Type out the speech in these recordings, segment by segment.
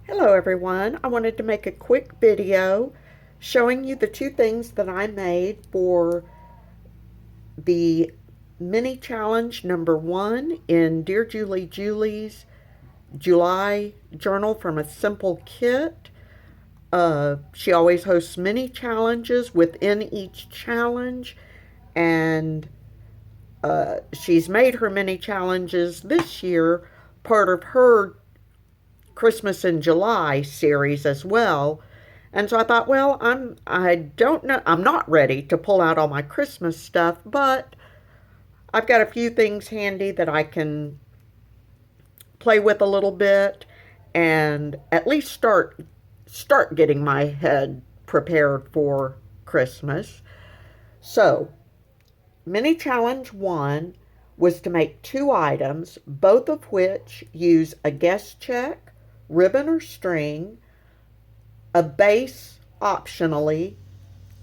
Hello everyone. I wanted to make a quick video showing you the two things that I made for the mini challenge number 1 in Dear Julie Julie's July journal from a simple kit. She always hosts mini challenges within each challenge, and she's made her mini challenges this year part of her Christmas in July series as well. And so I thought, well, I don't know, I'm not ready to pull out all my Christmas stuff, but I've got a few things handy that I can play with a little bit and at least start getting my head prepared for Christmas. So, mini challenge 1 was to make 2 items, both of which use a guest check, ribbon or string, a base optionally,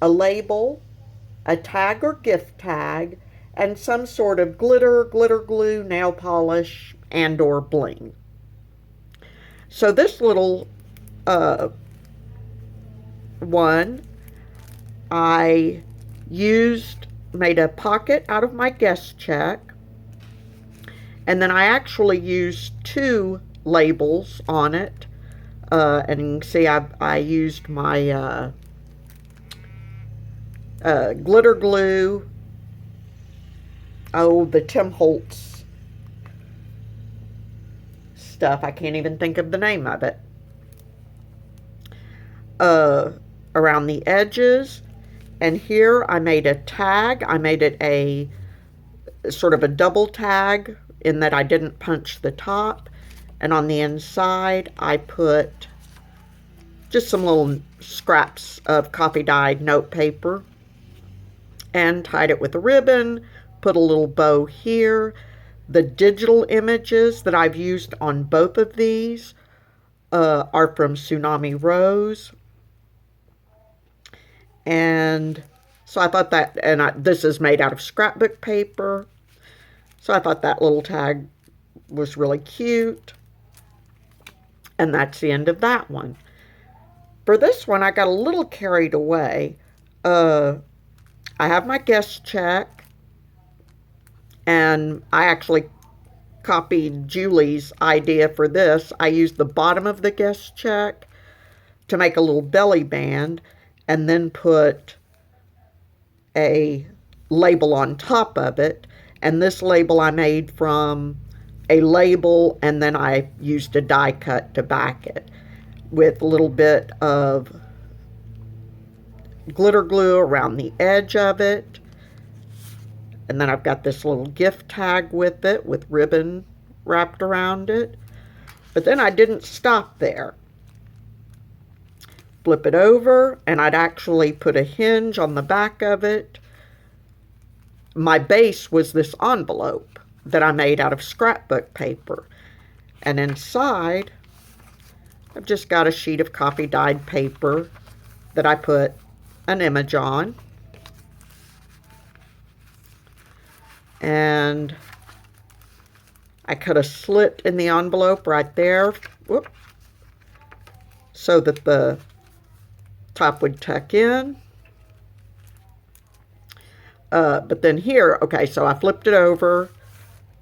a label, a tag or gift tag, and some sort of glitter, glitter glue, nail polish, and or bling. So this little one, I made a pocket out of my guest check, and then I actually used 2 labels on it. And you can see I used my glitter glue. Oh, the Tim Holtz stuff. I can't even think of the name of it. Around the edges. And here I made a tag. I made it a sort of a double tag in that I didn't punch the top. And on the inside, I put just some little scraps of coffee-dyed note paper and tied it with a ribbon, put a little bow here. The digital images that I've used on both of these are from Tsunami Rose. And so I thought that, this is made out of scrapbook paper. So I thought that little tag was really cute. And that's the end of that one. For this one, I got a little carried away. I have my guest check, and I actually copied Julie's idea for this. I used the bottom of the guest check to make a little belly band, and then put a label on top of it. And this label I made from a label, and then I used a die cut to back it with a little bit of glitter glue around the edge of it. And then I've got this little gift tag with it with ribbon wrapped around it. But then I didn't stop there. Flip it over, and I'd actually put a hinge on the back of it. My base was this envelope that I made out of scrapbook paper. And inside, I've just got a sheet of coffee-dyed paper that I put an image on. And I cut a slit in the envelope right there, so that the top would tuck in. But then here, okay, so I flipped it over,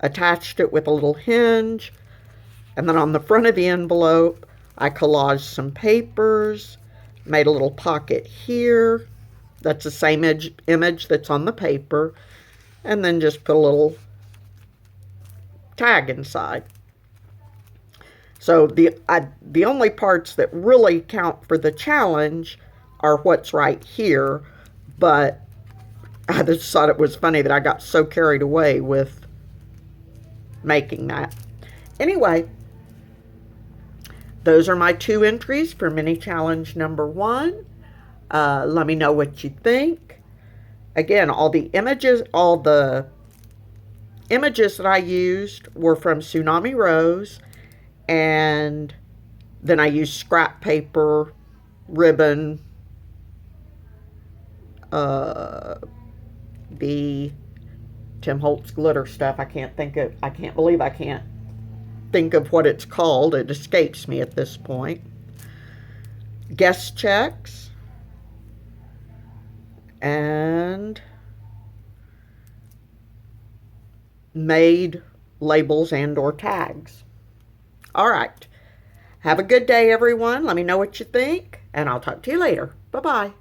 attached it with a little hinge, and then on the front of the envelope, I collaged some papers, made a little pocket here. That's the same image that's on the paper, and then just put a little tag inside. So the only parts that really count for the challenge are what's right here, but I just thought it was funny that I got so carried away with making that. Anyway, those are my 2 entries for mini challenge number 1. Let me know what you think. Again, all the images that I used were from Tsunami Rose, and then I used scrap paper, ribbon, the Tim Holtz glitter stuff. I can't believe I can't think of what it's called. It escapes me at this point. Guest checks. And made labels and or tags. All right. Have a good day, everyone. Let me know what you think, and I'll talk to you later. Bye-bye.